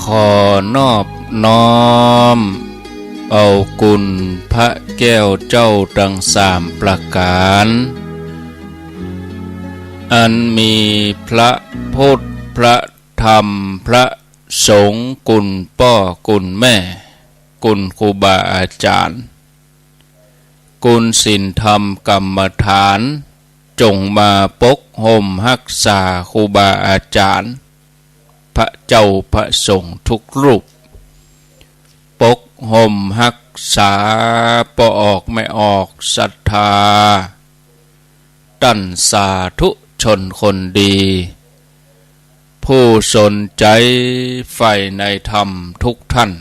ขอนอบน้อมเอากุณพระแก้วเจ้าทั้งสามประการอันมีพระพุทธพระธรรมพระสงฆ์กุณพ่อกุณแม่กุณครูบาอาจารย์กุณศีลธรรมกรรมฐานจงมาปกห่มรักษาครูบาอาจารย์พระเจ้าพระสงฆ์ทุกรูปปกห่มรักษาปออกไม่ออกศรัทธาตั้นสาธุชนคนดีผู้สนใจใฝ่ในธรรมทุกท่าน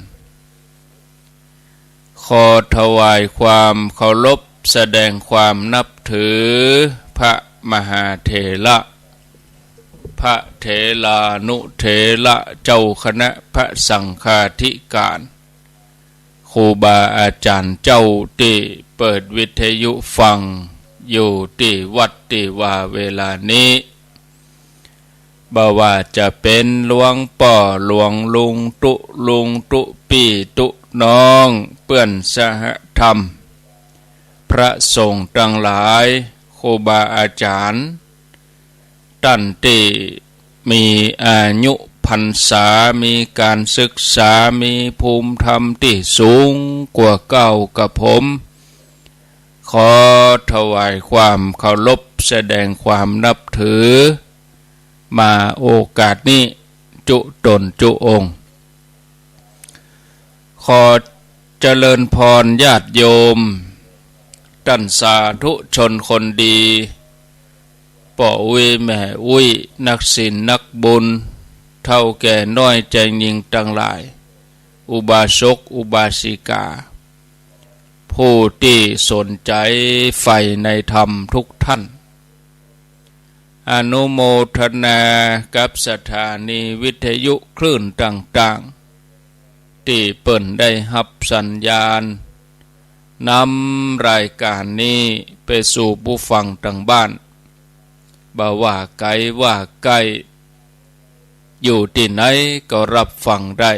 ขอถวายความเคารพแสดงความนับถือพระมหาเถระพระเถรานุเถระเจ้าคณะพระสังฆาธิการครูบาอาจารย์เจ้าที่เปิดวิทยุฟังอยู่ที่วัดที่ว่าเวลานี้บ่ว่าจะเป็นหลวงป่อหลวงลุงตุปีตุน้องเปื้อนสหธรรมพระสงฆ์ทั้งหลายครูบาอาจารย์ท่านที่มีอายุพรรษามีการศึกษามีภูมิธรรมที่สูงกว่าเก่ากับผมขอถวายความเคารพแสดงความนับถือมาโอกาสนี้จุตนจุองค์ขอเจริญพรญาติโยมท่านสาธุชนคนดีป่ออุ้ยแม่อุ้ยนักศีลนักบุญเท่าแก่น้อยใจยิงทั้งหลายอุบาสกอุบาสิกาผู้ที่สนใจใฝ่ในธรรมทุกท่านอนุโมทนากับสถานีวิทยุคลื่นต่างๆที่เปิ่นได้รับสัญญาณนำรายการนี้ไปสู่ผู้ฟังทางบ้านบ่ว่าไกลว่าใกล้อยู่ที่ไหนก็รับฟังได้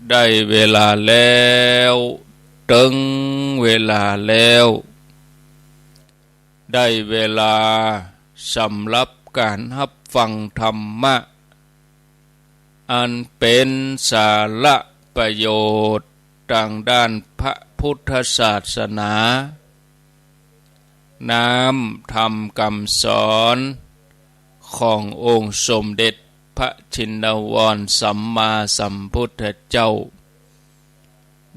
ได้เวลาแล้วถึงเวลาแล้วได้เวลาสำหรับการรับฟังธรรมะอันเป็นสาระประโยชน์ทางด้านพระพุทธศาสนาน้ำธรรมคำสอนขององค์สมเด็จพระชินวรสัมมาสัมพุทธเจ้า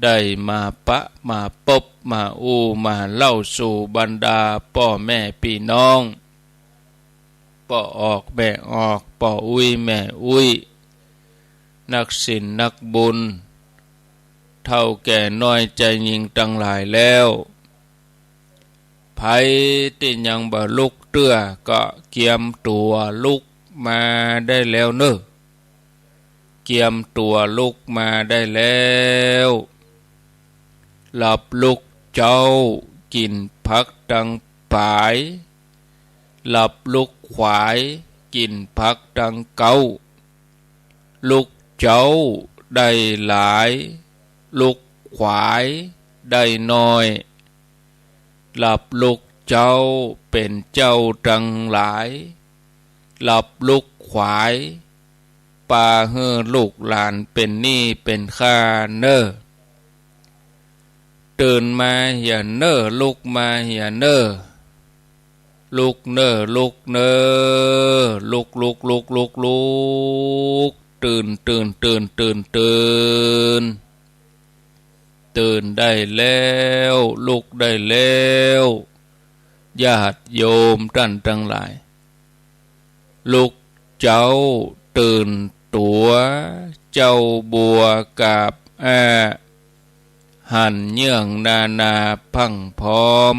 ได้มาปะมาปบมามาเล่าสู่บรรดาพ่อแม่พี่น้องพ่อออกแม่ออกพ่ออุ้ยแม่อุ้ยนักศีลนักบุญเท่าแก่น้อยใจยิงตั้งหลายแล้วไผที่ยังบ่ลุกเตื้อก็เกียมตัวลุกมาได้แล้วเนอะเกียมตัวลุกมาได้แล้วหลับลุกเจ้ากินพักดังปายหลับลุกขวายกินพักดังเก้าลุกเจ้าได้หลายลุกขวายได้น้อยหลับลุกเจ้าเป็นเจ้าทั้งหลายหลับลุกขวายปาเฮือลูกหลานเป็นหนี้เป็นค่าเนอตื่นมาอย่าเนอลุกมาอย่าเนอลุกเนอลุกเนอลุกตื่นตื่นได้แล้วลุกได้แล้วญาติโยมท่านทั้งหลายลุก เจ้าตื่นตัวเจ้าบัวกาบหันเยื่องนาพังพร้อม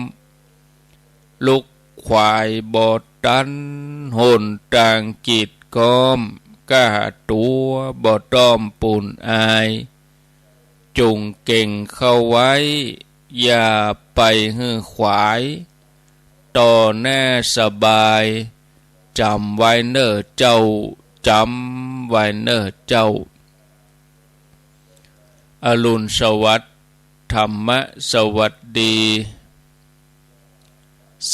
ลุกควายบอดันหนต่างกีดก้อมก้าตัวบ่ต้อมปูนอายจุงเก่งเข้าไว้อย่าไปหื้อขวายต่อแน่สบายจำไว้เน้อเจ้าจำไว้เน้อเจ้าอรุณสวัสดิ์ธรรมะสวัสดี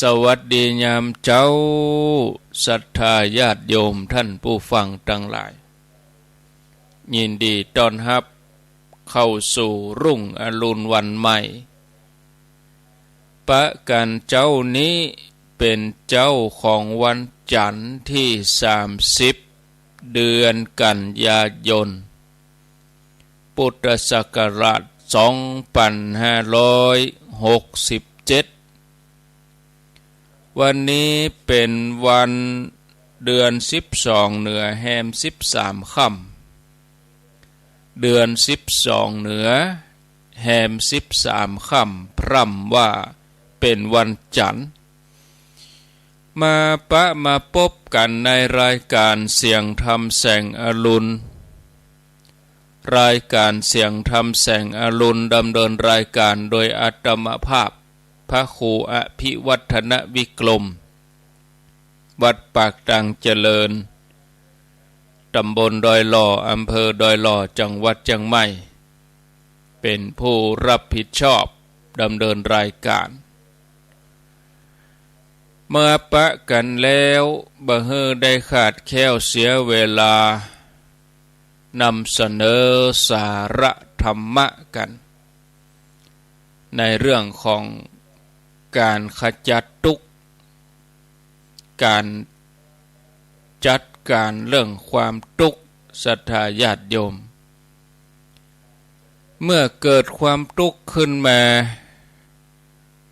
สวัสดียามเจ้าศรัทธาญาติโยมท่านผู้ฟังทั้งหลายยินดีต้อนรับเข้าสู่รุ่งอรุณวันใหม่ปะกันเจ้านี้เป็นเจ้าของวันจันทร์ที่30เดือนกันยายนพุทธศักราช2567วันนี้เป็นวันเดือน12เหนือแฮม13ค่ำเดือน12เหนือแฮม13ค่ำพร่ำว่าเป็นวันจันทร์มาพบกันในรายการเสียงธรรมแสงอรุณรายการเสียงธรรมแสงอรุณดำเนินรายการโดยอาตมภาพพระครูอภิวัฒนวิกรมวัดปากตังเจริญตำบลดอยหล่ออำเภอดอยหล่อจังหวัดเชียงใหม่เป็นผู้รับผิดชอบดำเนินรายการเมื่อปะกันแล้วบ่เฮอได้ขาดแคลวเสียเวลานำเสนอสาระธรรมะกันในเรื่องของการขจัดทุกข์การจัดการเรื่องความทุกข์ศรัทธาญาติโยมเมื่อเกิดความทุกข์ขึ้นมา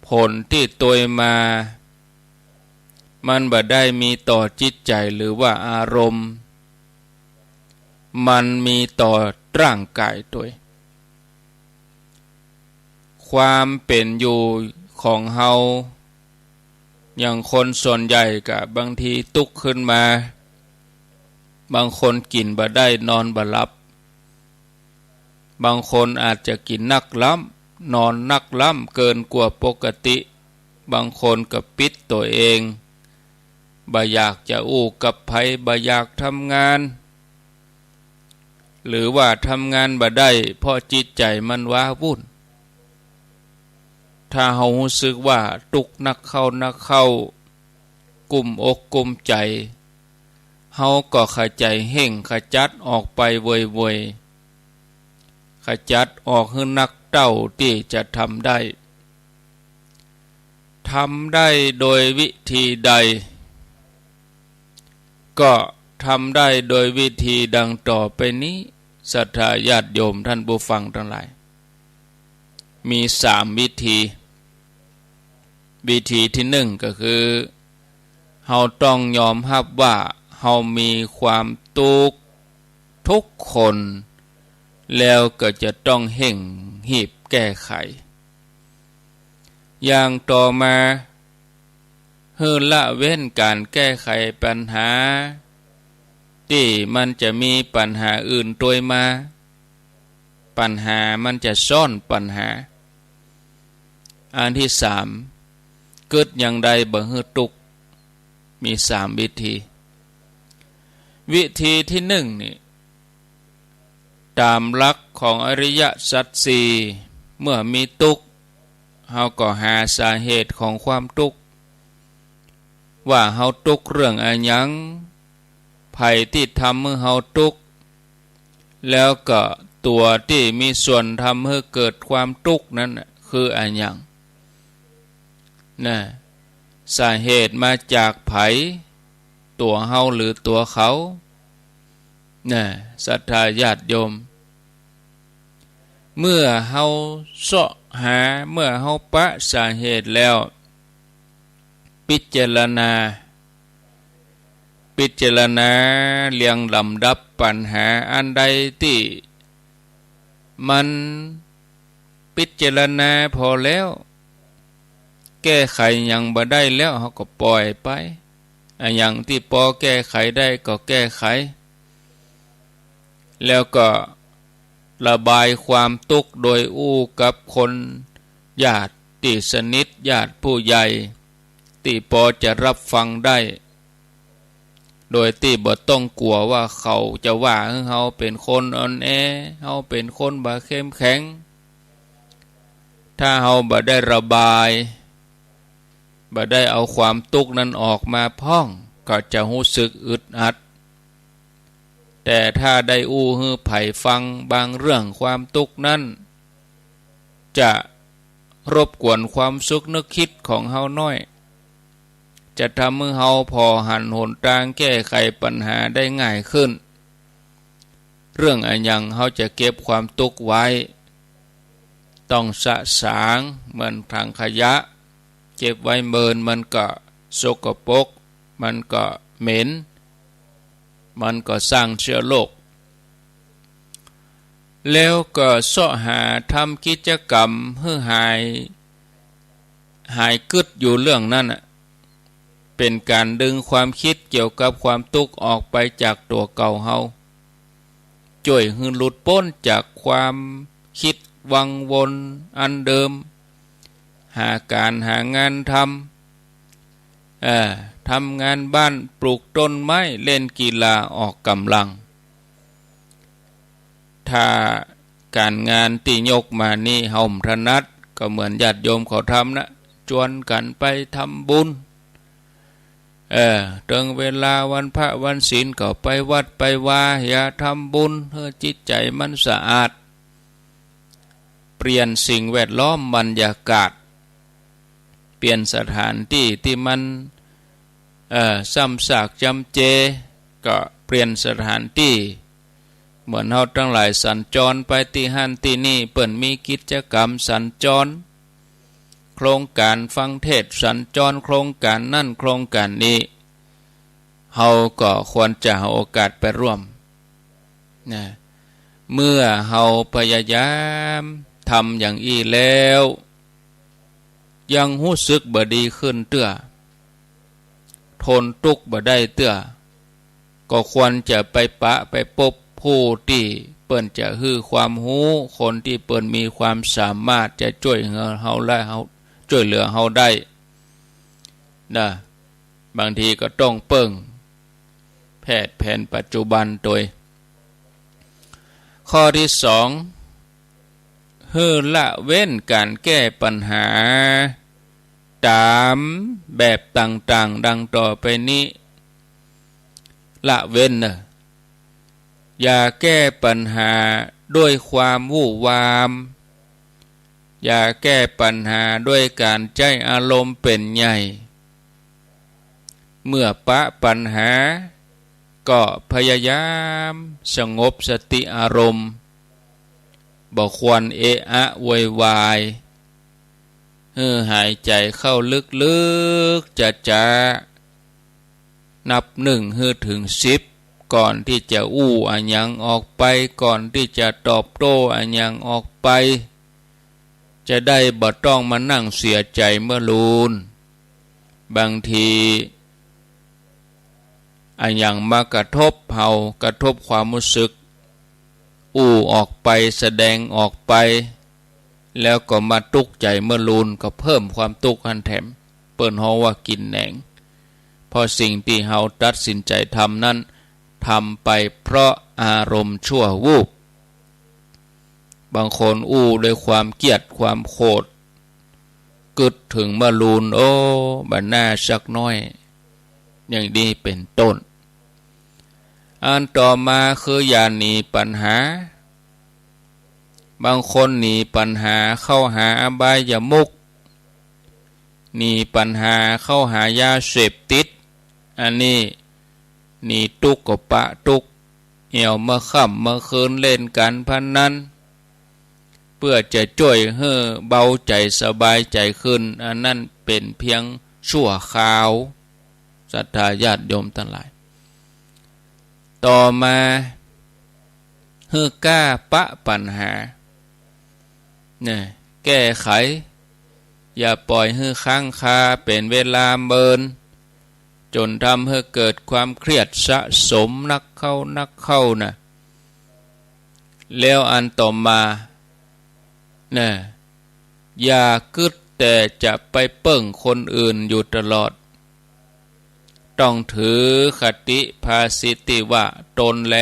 ผลที่ตัวมามันบ่ได้มีต่อจิตใจหรือว่าอารมณ์มันมีต่อร่างกายตัวความเป็นอยู่ของเฮาอย่างคนส่วนใหญ่ก็บางทีทุกข์ขึ้นมาบางคนกินบ่ได้นอนบ่หลับบางคนอาจจะกินนักล้ำนอนนักล้ำเกินกว่าปกติบางคนก็ปิดตัวเองบ่อยากจะอู้กับไผบ่อยากทำงานหรือว่าทำงานบ่ได้เพราะจิตใจมันว้าวุ่นถ้าเฮารู้สึกว่าทุกข์นักเข้ากุมอกกุมใจเฮาก็ขจัดเห่งขจัดออกไปเว่ยๆขจัดออกให้นักเต้าที่จะทำได้โดยวิธีใดก็ทำได้โดยวิธีดังต่อไปนี้ศรัทธาญาติโยมท่านผู้ฟังทั้งหลายมี3วิธีที่1ก็คือเฮาต้องยอมรับว่าเฮามีความทุกข์ทุกคนแล้วก็จะต้องเร่งรีบแก้ไขอย่างต่อมาให้ละเว้นการแก้ไขปัญหาที่มันจะมีปัญหาอื่นตัวมาปัญหามันจะซ่อนปัญหาอันที่3เกิดอย่างใดบ่ให้ทุกข์มี3วิธีที่1นี่ตามหลักของอริยสัจ4เมื่อมีทุกข์เฮาก็หาสาเหตุของความทุกข์ว่าเฮาทุกข์เรื่องอะไรหยังไผที่ทำให้เฮาทุกข์แล้วก็ตัวที่มีส่วนทำให้เกิดความทุกข์นั้นคืออะไรหยังนะสาเหตุมาจากไผตัวเฮาหรือตัวเขานะศรัทธาญาติโยมเมื่อเฮาเสาะหาเมื่อเฮาปะสาเหตุแล้วพิจารณา พิจารณาเรียงลำดับปัญหาอันใดที่มันพิจารณาพอแล้วแก้ไขยังบ่ได้แล้วเขาก็ปล่อยไปอย่างที่พอแก้ไขได้ก็แก้ไขแล้วก็ระบายความทุกข์โดยอู้กับคนญาติที่สนิทญาติผู้ใหญ่ที่พอจะรับฟังได้โดยที่บ่ต้องกลัวว่าเขาจะว่าเฮาเป็นคนอ่อนแอเฮาเป็นคนบ่เข้มแข็งถ้าเฮาบ่ได้ระบายบ่ได้เอาความทุกข์นั้นออกมาพ้องก็จะรู้สึกอึดอัดแต่ถ้าได้อู้ฮือไผ่ฟังบางเรื่องความทุกข์นั้นจะรบกวนความสุขนึกคิดของเฮาน้อยจะทำให้เฮาพอหันหนทางแก้ไขปัญหาได้ง่ายขึ้นเรื่องอันยังเฮาจะเก็บความทุกข์ไว้ต้องสะสางเหมือนถังขยะเก็บไว้เมินมันก็สกปรกมันก็เหม็นมันก็สร้างเชื้อโรคแล้วก็เสาะหาทำกิจกรรมให้หายกึดอยู่เรื่องนั้นเป็นการดึงความคิดเกี่ยวกับความทุกข์ออกไปจากตัวเก่าเฮาช่วยให้หลุดพ้นจากความคิดวังวนอันเดิมหาการหางานทำงานบ้านปลูกต้นไม้เล่นกีฬาออกกำลังถ้าการงานที่ยกมานี่เฮาถนัดก็เหมือนญาติโยมเขาทำนะชวนกันไปทำบุญถึงเวลาวันพระวันศีลก็ไปวัดไปว่าอย่าทำบุญให้จิตใจมันสะอาดเปลี่ยนสิ่งแวดล้อมบรรยากาศเปลี่ยนสถานที่ที่มันซ้ำซากจำเจก็เปลี่ยนสถานที่เหมือนเฮาทั้งหลายสัญจรไปที่หันที่นี่เปิ่นมีกิจกรรมสัญจรโครงการฟังเทศสัญจรโครงการนั่นโครงการนี้เฮาก็ควรจะหาโอกาสไปร่วมนะเมื่อเฮาพยายามทำอย่างอี้แล้วยังรู้สึกบ่ดีขึ้นเตื้อทนทุกข์บ่ได้เตื้อก็ควรจะไปปะไปพบผู้ที่เปิ้นจะฮื้อความรู้คนที่เปิ้นมีความสามารถจะช่วยเฮาได้เฮาช่วยเหลือเฮาได้นะบางทีก็ต้องเปิ้งแพทย์แผนปัจจุบันโดยข้อที่2ฮื้อละเว้นการแก้ปัญหาตามแบบต่างๆดังต่อไปนี้ละเว้นอย่าแก้ปัญหาด้วยความวู่วามอย่าแก้ปัญหาด้วยการใจอารมณ์เป็นใหญ่เมื่อปะปัญหาก็พยายามสงบสติอารมณ์บ่ควรเอะอะโวยวายหายใจเข้าลึกๆจะนับ1ถึง10ก่อนที่จะอู้อันยังออกไปก่อนที่จะตอบโต้อันยังออกไปจะได้บ่ต้องมานั่งเสียใจเมื่อลูนบางทีอันยังมากระทบเฮากระทบความรู้สึกอู้ออกไปแสดงออกไปแล้วก็มาตุกใจเมื่อลูนก็เพิ่มความตุกหันแถมเปิ้นเฮาว่ากินแหนงเพราะสิ่งที่เฮาตัดสินใจทำนั้นทำไปเพราะอารมณ์ชั่ววูบบางคนอู้ด้วยความเกลียดความโกรธกึดถึงเมื่อลูนโอ้บัดหน้าสักน้อยอย่างนี้เป็นต้นอันต่อมาคืออย่าหนีปัญหาบางคนหนีปัญหาเข้าหาอบายมุขหนีปัญหาเข้าหายาเสพติดอันนี้หนีตุกก็ปะตุกเหี่ยวมาค่ำมาคืนเล่นกันพันนั้นเพื่อจะช่วยให้เบาใจสบายใจขึ้นอันนั้นเป็นเพียงชั่วคราวศรัทธาญาติโยมทั้งหลาย ต่อมาฮือกล้าปะปัญหาเนี่ยแก้ไขอย่าปล่อยให้ค้างคาเป็นเวลาเมินจนทำให้เกิดความเครียดสะสมนักเข้านะแล้วอันต่อมาเนี่ยอย่ากึดแต่จะไปเปิ้งคนอื่นอยู่ตลอดต้องถือคติภาสิติว่าตนแล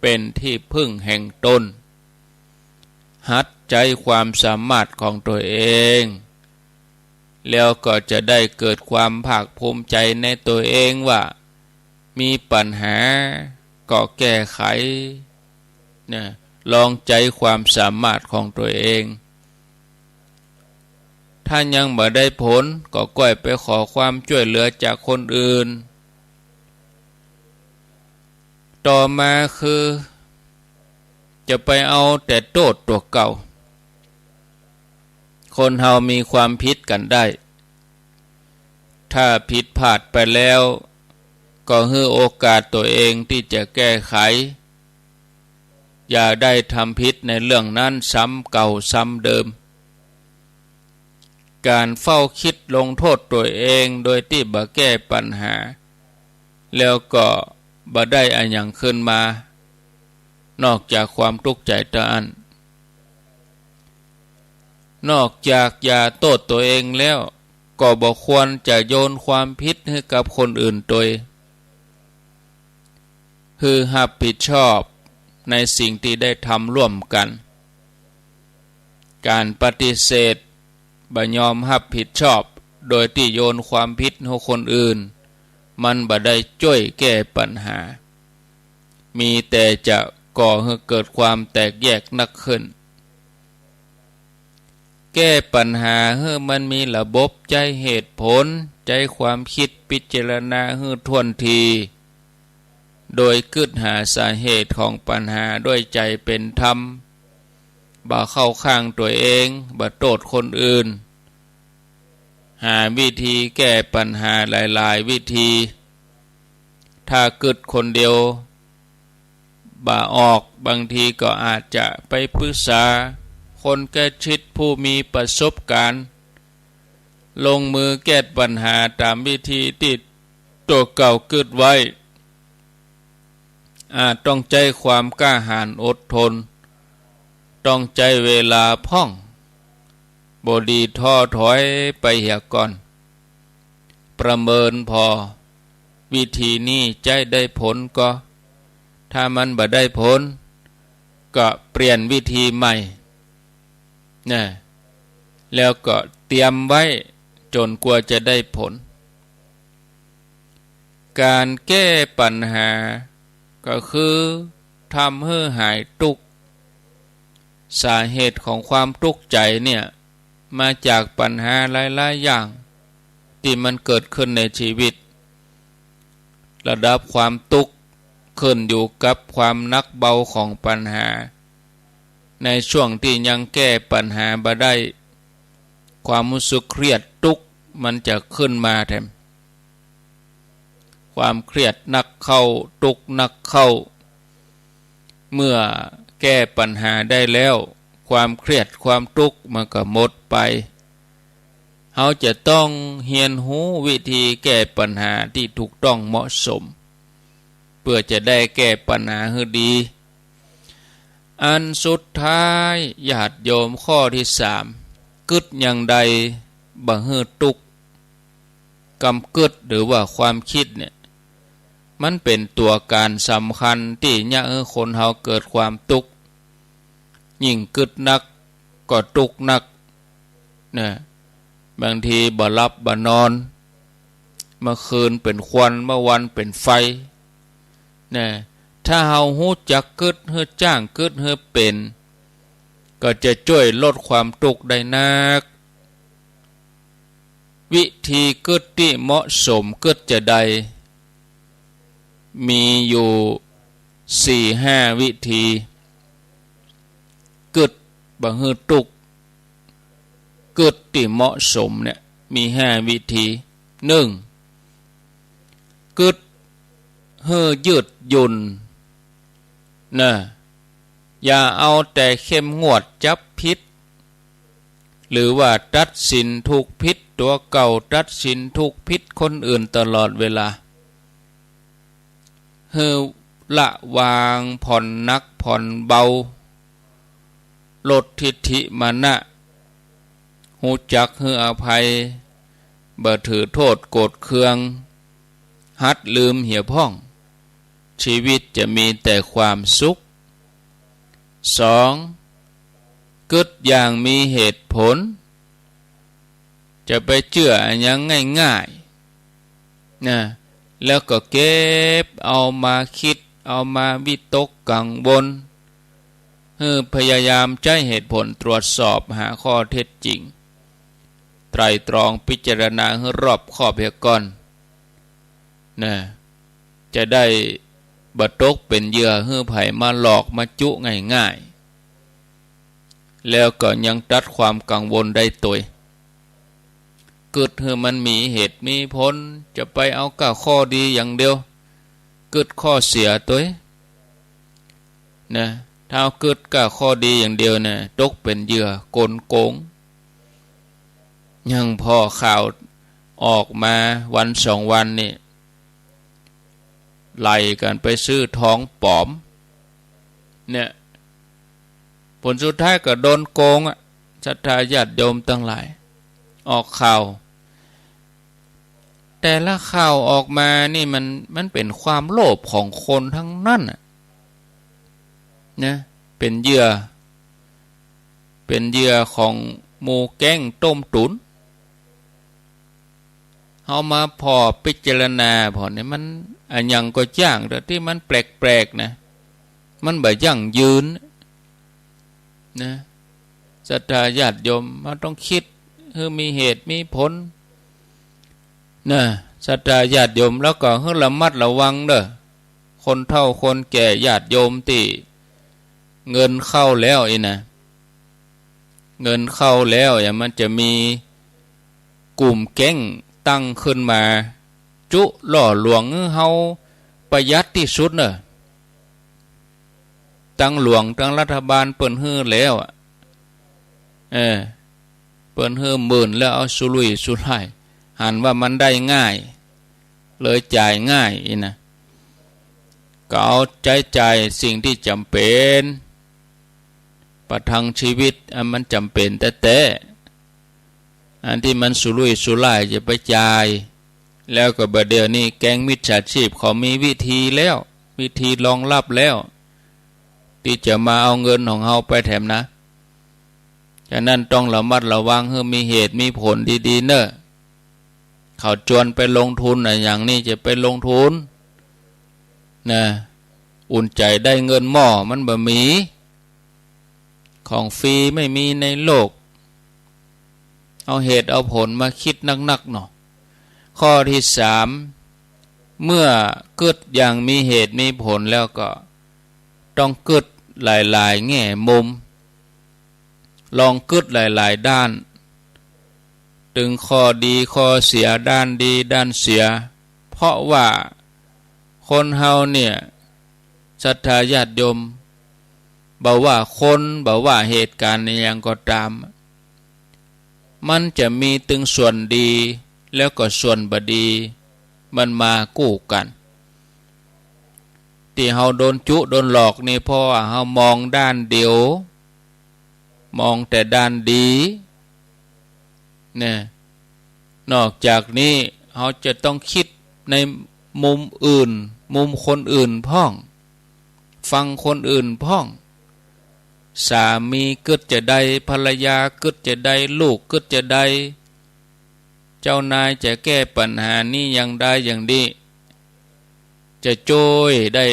เป็นที่พึ่งแห่งตนหัดใจความสามารถของตัวเองแล้วก็จะได้เกิดความภาคภูมิใจในตัวเองว่ามีปัญหาก็แก้ไขเนี่ยลองใจความสามารถของตัวเองถ้ายังบ่ได้ผลก็ก้อยไปขอความช่วยเหลือจากคนอื่นต่อมาคือจะไปเอาแต่โทษตัวเก่าคนเฮามีความผิดกันได้ถ้าผิดพลาดไปแล้วก็ให้โอกาสตัวเองที่จะแก้ไขอย่าได้ทำผิดในเรื่องนั้นซ้ำเก่าซ้ำเดิมการเฝ้าคิดลงโทษตัวเองโดยที่บ่แก้ปัญหาแล้วก็บ่ได้อันอย่างขึ้นมานอกจากความทุกข์ใจตะอันนอกจากอย่าโทษตัวเองแล้วก็บ่ควรจะโยนความผิดให้กับคนอื่นตัวคือรับผิดชอบในสิ่งที่ได้ทำร่วมกันการปฏิเสธบ่ยอมรับผิดชอบโดยที่โยนความผิดให้คนอื่นมันบ่ได้ช่วยแก้ปัญหามีแต่จะก่อให้เกิดความแตกแยกนักขึ้นแก้ปัญหาให้มันมีระบบใจเหตุผลใจความคิดพิจารณาให้ท่วนทีโดยกึศหาสาเหตุของปัญหาด้วยใจเป็นธรรมบ่เข้าข้างตัวเองบ่โทษคนอื่นหาวิธีแก้ปัญหาหลายๆวิธีถ้ากึศคนเดียวบ่ออกบางทีก็อาจจะไปปรึกษาคนใกล้ชิดผู้มีประสบการณ์ลงมือแก้ปัญหาตามวิธีที่ตัวเก่ากึศไว้อาจต้องใจความกล้าหาญอดทนต้องใจเวลาพ่องบ่ดีท้อถอยไปเหี่ยก่อนประเมินพอวิธีนี้ใจได้ผลก็ถ้ามันบ่ได้ผลก็เปลี่ยนวิธีใหม่นะแล้วก็เตรียมไว้จนกว่าจะได้ผลการแก้ปัญหาก็คือทำให้หายทุกข์สาเหตุของความทุกข์ใจเนี่ยมาจากปัญหาหลายๆอย่างที่มันเกิดขึ้นในชีวิตระดับความทุกข์ขึ้นอยู่กับความหนักเบาของปัญหาในช่วงที่ยังแก้ปัญหาบ่ได้ความรู้สึกเครียดทุกข์มันจะขึ้นมาแทนความเครียดหนักเข้าทุกข์หนักเข้าเมื่อแก้ปัญหาได้แล้วความเครียดความทุกข์มันก็หมดไปเราจะต้องเรียนรู้วิธีแก้ปัญหาที่ถูกต้องเหมาะสมเพื่อจะได้แก้ปัญหาให้ดีอันสุดท้ายญาติโยมข้อที่3กึศอย่างใดบ่ให้ทุกข์กำกึศหรือว่าความคิดเนี่ยมันเป็นตัวการสำคัญที่ยะคนเฮาเกิดความทุกข์ยิ่งกึศนักก็ทุกข์นักนะบางทีบ่หลับบ่นอนเมื่อคืนเป็นควันเมื่อวันเป็นไฟนะถ้าเฮาฮู้จักกึศเฮือจ้างกึศเฮือเป็นก็จะช่วยลดความทุกข์ได้นักวิธีกึศที่เหมาะสมกึศจะได้มีอยู่ 4-5 วิธีกึศบ่ให้ทุกข์กึศที่เหมาะสมเนี่ยมี5วิธี 1. กึศให้ยืดหยุ่น นะอย่าเอาแต่เข้มงวดจับผิดหรือว่าตัดสินถูกผิดตัวเก่าตัดสินถูกผิดคนอื่นตลอดเวลาฮือละวางผ่อนนักผ่อนเบาลดทิฏฐิมานะหูจักฮืออภัยบ่ถือโทษโกรธเคืองหัดลืมเหี่ยพ่องชีวิตจะมีแต่ความสุข2กึดอย่างมีเหตุผลจะไปเชื่ออย่างง่ายๆนะแล้วก็เก็บเอามาคิดเอามาวิตกกังวลพยายามใช้เหตุผลตรวจสอบหาข้อเท็จจริงไตร่ตรองพิจารณาให้รอบคอบเพียก่อนนะจะได้บ่ตกเป็นเหยื่อให้ไผมาหลอกมาจุง่ายๆแล้วก็ยังตัดความกังวลได้ตัวเกิดให้มันมีเหตุมีผลจะไปเอาก้าข้อดีอย่างเดียวเกิดข้อเสียตัวนะถ้าเกิดก้าข้อดีอย่างเดียวนะตกเป็นเหยื่อโกงยังพอข่าวออกมาวัน2 วันนี่ไล่กันไปซื้อทองปลอมเนี่ยผลสุดท้ายก็โดนโกงศรัทธาญาติโยมตั้งหลายออกข่าวแต่ละข่าวออกมานี่มันเป็นความโลภของคนทั้งนั้นนะเป็นเหยื่อของหมู่แก๊งต้มตุ๋นเอามาพอพิจารณาพอเนี่ยมันอันยังก็ย่างแต่ที่มันแปลกๆนะมันบ่ยั่งยืนนะศรัทธาญาติโยมมันต้องคิดให้มีเหตุมีผลนะศรัทธาญาติโยมแล้วก็ให้ระมัดระวังเด้อคนเฒ่าคนแก่ญาติโยมที่เงินเข้าแล้วนะเงินเข้าแล้วอย่างมันจะมีกลุ่มแก๊งตั้งขึ้นมาจุล่อลวงเฮาประหยัดที่สุดเนอะตั้งหลวงตั้งรัฐบาลเปิ้นฮื้อแล้วเปิ้นฮื้อหมื่นแล้วเอาสุรุ่ยสุร่ายหันว่ามันได้ง่ายเลยจ่ายง่ายนะก็เอาใจสิ่งที่จำเป็นประทังชีวิตมันจำเป็นแต่อันที่มันสุรุ่ยสุร่ายจะไปจ่ายแล้วก็บัดเดี๋ยวนี้แก๊งมิจฉาชีพเขามีวิธีแล้ววิธีรองรับแล้วที่จะมาเอาเงินของเฮาไปแถมนะฉะนั้นต้องระมัดระวังให้มีเหตุมีผลดีๆเนอะเขาชวนไปลงทุนอย่างนี้จะไปลงทุนนะอุ่นใจได้เงินหม้อมันบ่มีของฟรีไม่มีในโลกเอาเหตุเอาผลมาคิดนักๆหน่อยข้อที่3เมื่อเกิดอย่างมีเหตุมีผลแล้วก็ต้องเกิดหลายๆแง่มุมลองเกิดหลายๆด้านถึงข้อดีข้อเสียด้านดีด้านเสียเพราะว่าคนเฮาเนี่ยศรัทธาญาติโยมบอกว่าคนบอกว่าเหตุการณ์อย่างก็ตามมันจะมีถึงส่วนดีแล้วก็ส่วนบดีมันมากู้กันที่เฮาโดนจุโดนหลอกนี่เพราะว่าเฮามองด้านเดียวมองแต่ด้านดีเนี่ยนอกจากนี้เฮาจะต้องคิดในมุมอื่นมุมคนอื่นพ้องฟังคนอื่นพ้องสามีกึดจะได้ภรรยากึดจะได้ลูกกึดจะได้เจ้านายจะแก้ปัญหานี้อย่างใดอย่างดีจะช่วยได้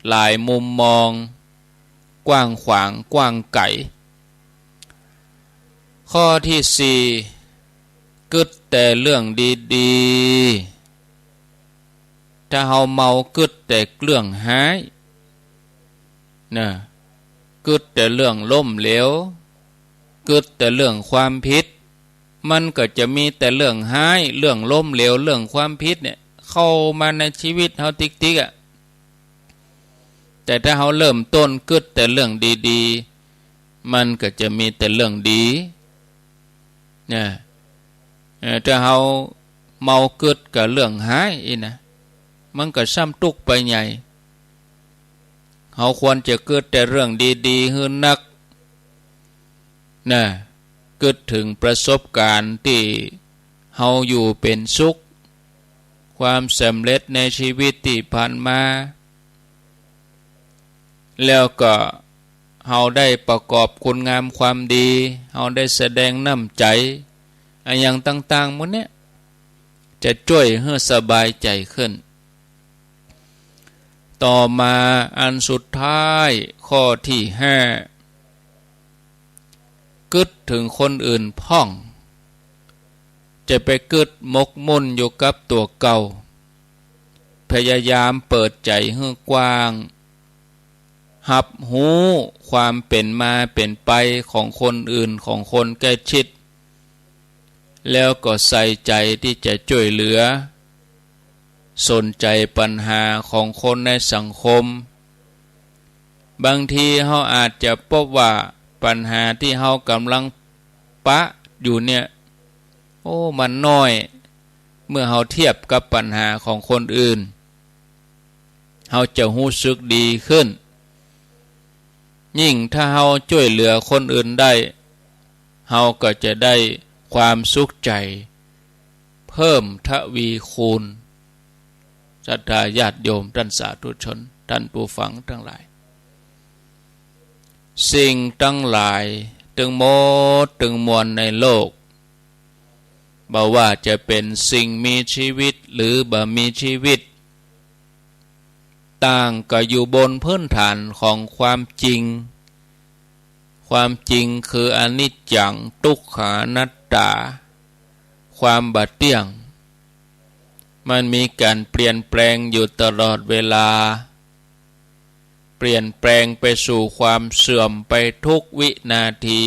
หลายมุมมองกว้างขวางกว้างไกลข้อที่4กึดแต่เรื่องดีๆถ้าเฮาเมากึดแต่เรื่องหายนะกึดแต่เรื่องล้มเหลวกึดแต่เรื่องความผิดมันก็จะมีแต่เรื่องหายเรื่องล้มเหลวเรื่องความผิดเนี่ยเข้ามาในชีวิตเฮาติ๊กๆ แต่ถ้าเขาเริ่มต้นกึดแต่เรื่องดีๆมันก็จะมีแต่เรื่องดีเนี่ยถ้าเขาเมากึดกับเรื่องหายอีนะมันก็ซ้ำตุกไปใหญ่เขาควรจะกึดแต่เรื่องดีๆฮื้อนักนะกึดถึงประสบการณ์ที่เขาอยู่เป็นสุขความสำเร็จในชีวิตที่ผ่านมาแล้วก็เขาได้ประกอบคุณงามความดีเขาได้แสดงน้ำใจอย่างต่างๆหมดเนี่ยจะช่วยให้สบายใจขึ้นต่อมาอันสุดท้ายข้อที่5กึดถึงคนอื่นพ่องจะไปกึดมกมุ่นอยู่กับตัวเก่าพยายามเปิดใจให้กว้างหับหูความเป็นมาเป็นไปของคนอื่นของคนใกล้ชิดแล้วก็ใส่ใจที่จะช่วยเหลือสนใจปัญหาของคนในสังคมบางทีเขาอาจจะพบว่าปัญหาที่เขากำลังปะอยู่เนี่ยโอ้มันน้อยเมื่อเขาเทียบกับปัญหาของคนอื่นเขาจะรู้สึกดีขึ้นยิ่งถ้าเขาช่วยเหลือคนอื่นได้เขาก็จะได้ความสุขใจเพิ่มทวีคูณศรัทธาญาติโยมท่านสาธุชนท่านผู้ฟังทั้งหลายสิ่งทั้งหลายทั้งหมดทั้งมวลในโลกบ่ว่าจะเป็นสิ่งมีชีวิตหรือบ่มีชีวิตต่างก็อยู่บนพื้นฐานของความจริงความจริงคืออนิจจังทุกขังอนัตตาความบัดเที่ยงมันมีการเปลี่ยนแปลงอยู่ตลอดเวลาเปลี่ยนแปลงไปสู่ความเสื่อมไปทุกวินาที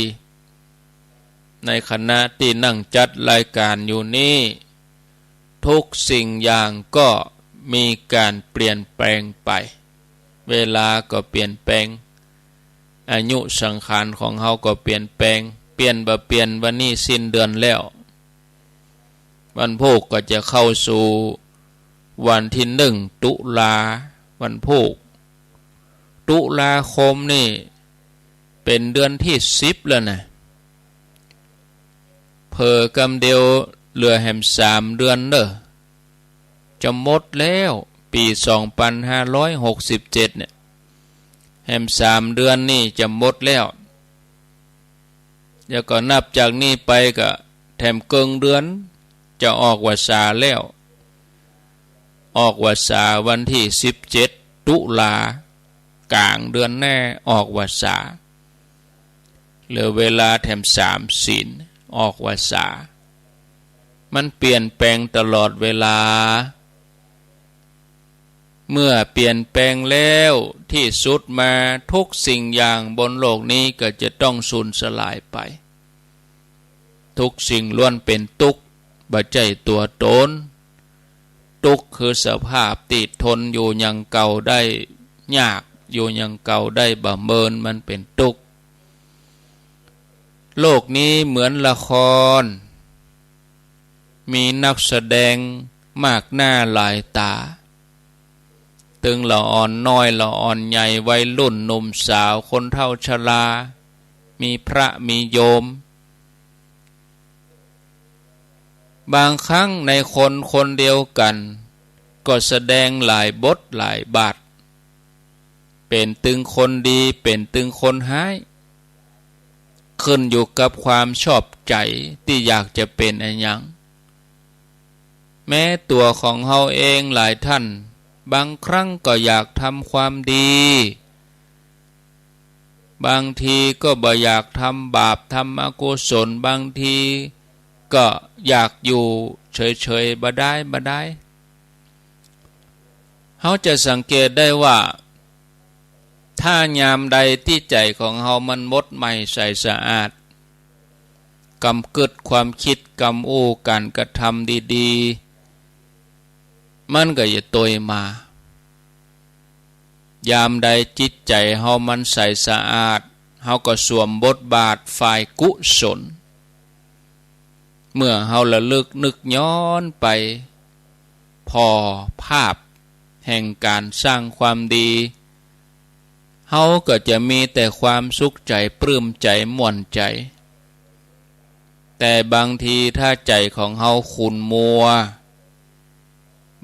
ในขณะที่นั่งจัดรายการอยู่นี้ทุกสิ่งอย่างก็มีการเปลี่ยนแปลงไปเวลาก็เปลี่ยนแปลงอายุสังขารของเขาก็เปลี่ยนแปลงเปลี่ยนบ่เปลี่ยนวันนี้สิ้นเดือนแล้ววันพุธก็จะเข้าสู่วันที่1 ตุลาวันพุธตุลาคมนี่เป็นเดือนที่10แล้วนะเพอกำเดียวเหลือแหม3 เดือนเด้อจะหมดแล้วปี2567เนี่ยแหม3 เดือนนี่จะหมดแล้วแล้วก็นับจากนี้ไปก็แถมเกินเดือนจะออกวสาแล้วออกวสาวันที่17 ตุลากลางเดือนแน่ออกวสาเหลือเวลาแถม3 ศีลออกวสามันเปลี่ยนแปลงตลอดเวลาเมื่อเปลี่ยนแปลงแล้วที่สุดมาทุกสิ่งอย่างบนโลกนี้ก็จะต้องสูญสลายไปทุกสิ่งล้วนเป็นทุกข์บ่ใช่ตัวตนทุกข์คือสภาพติดทนอยู่อย่างเก่าได้ยากอยู่อย่างเก่าได้บ่เมินมันเป็นทุกข์โลกนี้เหมือนละครมีนักแสดงมากหน้าหลายตาตึงละอ่อนน้อยละอ่อนใหญ่วัยรุ่นหนุ่มสาวคนเฒ่าชรามีพระมีโยมบางครั้งในคนคนเดียวกันก็แสดงหลายบทหลายบาทเป็นตึงคนดีเป็นตึงคนร้ายขึ้นอยู่กับความชอบใจที่อยากจะเป็นอะไรอย่างแม้ตัวของเฮาเองหลายท่านบางครั้งก็อยากทำความดีบางทีก็บ่อยากทำบาปทำอกุศลบางทีก็อยากอยู่เฉยๆบ่ได้เฮาจะสังเกตได้ว่าถ้ายามใดที่ใจของเฮามันหมดใหม่ใสสะอาดกำกึดความคิดกำอู้การกระทำดีๆมันก็จะตวยมา ยามใดจิตใจเฮามันใสสะอาดเฮาก็สวมบทบาทฝ่ายกุศลเมื่อเฮาระลึกนึกย้อนไปพอภาพแห่งการสร้างความดีเฮาก็จะมีแต่ความสุขใจปลื้มใจม่วนใจแต่บางทีถ้าใจของเฮาขุ่นมัว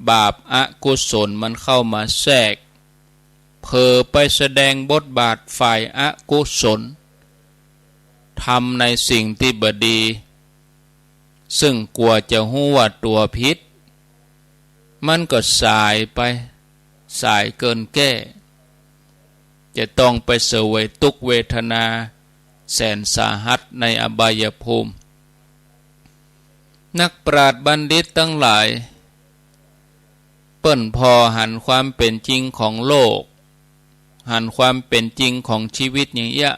บาปอกุศลมันเข้ามาแทรกเผลอไปแสดงบทบาทฝ่ายอกุศลทำในสิ่งที่บดีซึ่งกลัวจะหู้ว่าตัวพิษมันก็สายไปสายเกินแก้จะต้องไปเสวยทุกเวทนาแสนสาหัสในอบายภูมินักปราชญ์บัณฑิตทั้งหลายเปิ้นพอหันความเป็นจริงของโลกหันความเป็นจริงของชีวิตอย่างเงี้ย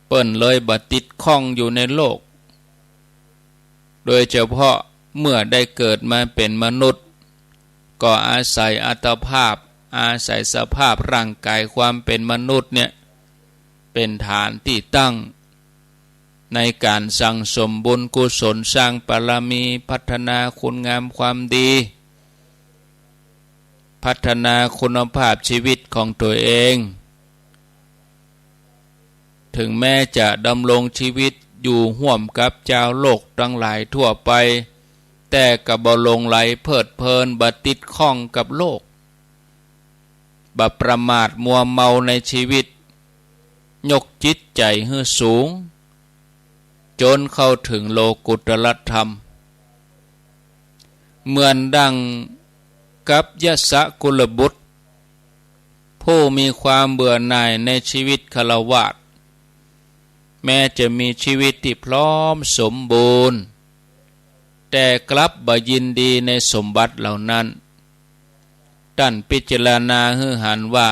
เปิ้นเลยบัดติดข้องอยู่ในโลกโดยเฉพาะเมื่อได้เกิดมาเป็นมนุษย์ก็อาศัยอัตภาพอาศัยสภาพร่างกายความเป็นมนุษย์เนี่ยเป็นฐานที่ตั้งในการสั่งสมบุญกุศลสร้างบารมีพัฒนาคุณงามความดีพัฒนาคุณภาพชีวิตของตัวเองถึงแม้จะดำรงชีวิตอยู่ห่วมกับเจ้าโลกทั้งหลายทั่วไปแต่ก็บ่หลงไหลเพลิดเพลินบ่ติดข้องกับโลกบ่ประมาทมัวเมาในชีวิตยกจิตใจให้สูงจนเข้าถึงโลกุตรธรรมเหมือนดังกับยศกุลบุตรผู้มีความเบื่อหน่ายในชีวิตฆราวาสแม้จะมีชีวิตที่พร้อมสมบูรณ์แต่กลับบ่ยินดีในสมบัติเหล่านั้นท่านพิจารณาให้หันว่า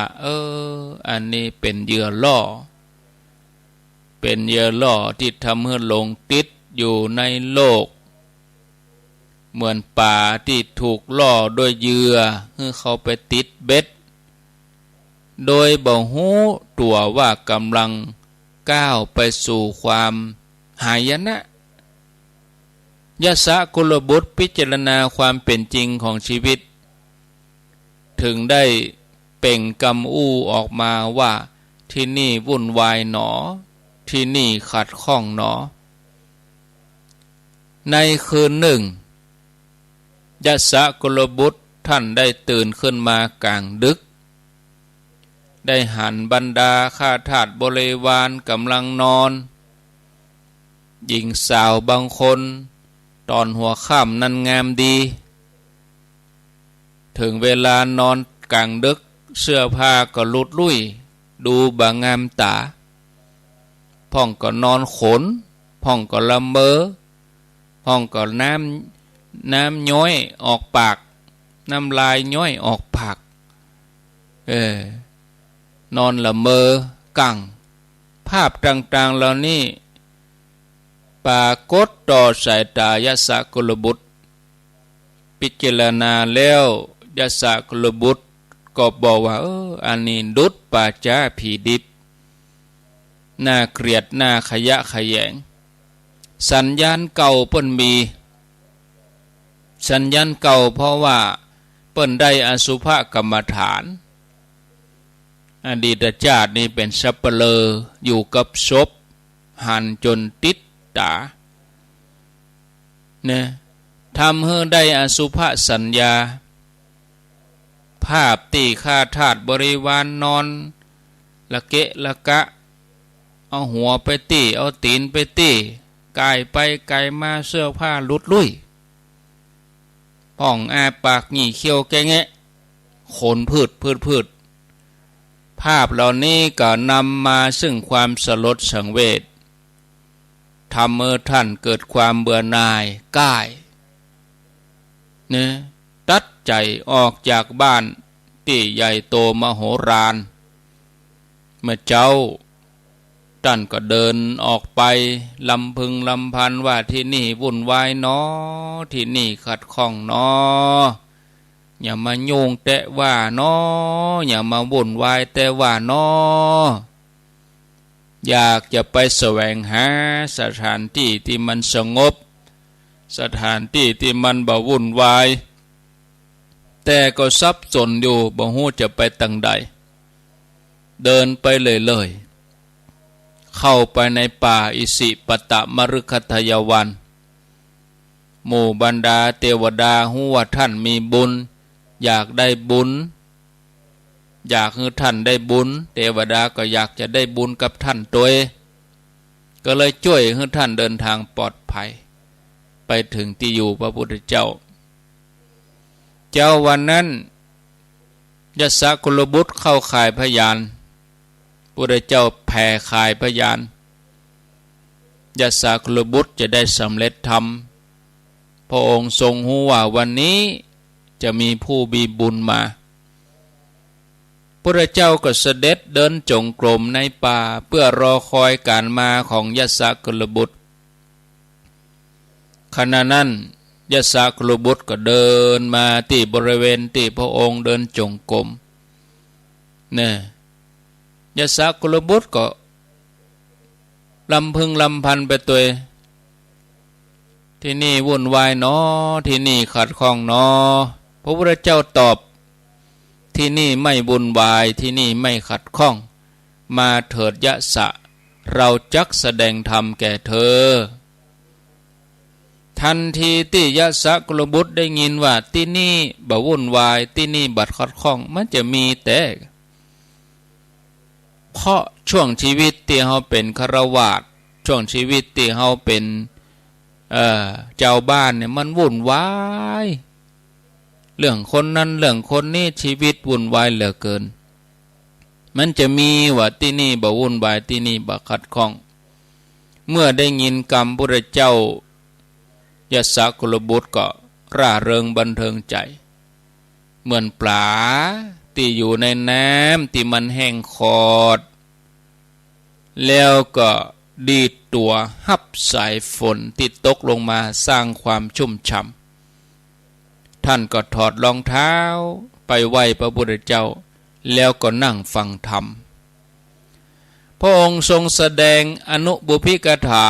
อันนี้เป็นเหยื่อล่อเป็นเหยื่อล่อที่ทำให้หลงติดอยู่ในโลกเหมือนป่าที่ถูกล่อด้วยเหยื่อให้เขาไปติดเบ็ดโดยบ่ฮู้ตัวว่ากำลังก้าวไปสู่ความหายนะยศกุลบุตรพิจารณาความเป็นจริงของชีวิตถึงได้เป่งกำอู้ออกมาว่าที่นี่วุ่นวายหนอที่นี่ขัดข้องหนอในคืนหนึ่งยศกุลบุตรท่านได้ตื่นขึ้นมากลางดึกได้หันบรรดาข้าทาสบริวารกำลังนอนหญิงสาวบางคนตอนหัวค่ำนั้นงามดีถึงเวลานอนกลางดึกเสื้อผ้าก็หลุดลุ่ยดูบางงามตาพ่องก็นอนขนพ่องก็ละเมอพ่องก็น้ำย้อยออกปากน้ำลายย้อยออกปากนอนละเมอกังภาพต่างๆเหล่านี้ปรากฏต่อสายตายศกุลบุตรพิจารณาแล้วยศกุลบุตรก็บอกว่าอันนี้ดุจป่าจ้าผีดิบน่าเกลียดน่าขยะแขยงสัญญาณเก่าเปิ้นมีสัญญาณเก่าเพราะว่าเปิ้นได้อสุภกรรมฐานอดีตชาตินี้เป็นสัปเหร่ออยู่กับศพหันจนติดตาเนี่ยทำให้ได้อสุภสัญญาภาพตีข้าทาสบริวารนอนละเกะละกะเอาหัวไปตีเอาตีนไปตีกายไปกายมาเสื้อผ้าหลุดลุ่ยป่องอาปากหงี่เขี้ยวแกงแงะขนพืชภาพเหล่านี้ก็นำมาซึ่งความสลดสังเวชทำให้ท่านเกิดความเบื่อหน่ายก้ายเนี่ยตัดใจออกจากบ้านที่ใหญ่โตมโหฬารเมื่อเจ้าท่านก็เดินออกไปลำพึงลำพันว่าที่นี่วุ่นวายหนอที่นี่ขัดข้องหนอ อย่ามาโยงแต่ว่าน้ออย่ามาวุ่นวายแต่ว่าน้ออยากจะไปแสวงหาสถานที่ที่มันสงบสถานที่ที่มันบ่วุ่นวายแต่ก็สับสนอยู่บ่ฮู้จะไปทางใดเดินไปเลยเข้าไปในป่าอิสิปตมฤคทายวันหมู่บรรดาเทวดาฮู้ว่าท่านมีบุญอยากได้บุญอยากให้ท่านได้บุญเทวดาก็อยากจะได้บุญกับท่านตัวก็เลยช่วยให้ท่านเดินทางปลอดภัยไปถึงที่อยู่พระพุทธเจ้าวันนั้นยศกุลบุตรเข้าข่ายพยานพระพุทธเจ้าแผ่ข่ายพยานยศกุลบุตรจะได้สำเร็จธรรมพระองค์ทรงรู้ว่าวันนี้จะมีผู้มีบุญมาพระเจ้าก็เสด็จเดินจงกรมในป่าเพื่อรอคอยการมาของยศกุลบุตรขณะนั้นยศกุลบุตรก็เดินมาที่บริเวณที่พระองค์เดินจงกรมเนี่ยยศกุลบุตรก็ลำพึงลำพันไปตัวที่นี่วุ่นวายเนาะที่นี่ขัดข้องเนาะพระพุทธเจ้าตอบที่นี่ไม่วุ่นวายที่นี่ไม่ขัดข้องมาเถิดยะสะเราจักแสดงธรรมแก่เธอทันทีที่ยศกุลบุตรได้ยินว่าที่นี่บ่วุ่นวายที่นี่บัดขัดข้องมันจะมีแต่เพราะช่วงชีวิตที่เฮาเป็นฆราวาสช่วงชีวิตที่เฮาเป็นเจ้าบ้านเนี่ยมันวุ่นวายเรื่องคนนั้นเรื่องคนนี้ชีวิตวุ่นวายเหลือเกินมันจะมีว่าที่นี่บ่วุ่นวายที่นี่บ่ขัดข้องเมื่อได้ยินคำพระเจ้ายศกุลบุตรก็ร่าเริงบันเทิงใจเหมือนปลาที่อยู่ในน้ำที่มันแห้งขอดแล้วก็ดีดตัวฮับสายฝนที่ตกลงมาสร้างความชุ่มฉ่ำท่านก็ถอดรองเท้าไปไหว้พระพุทธเจ้าแล้วก็นั่งฟังธรรมพระองค์ทรงแสดงอนุบุพิกถา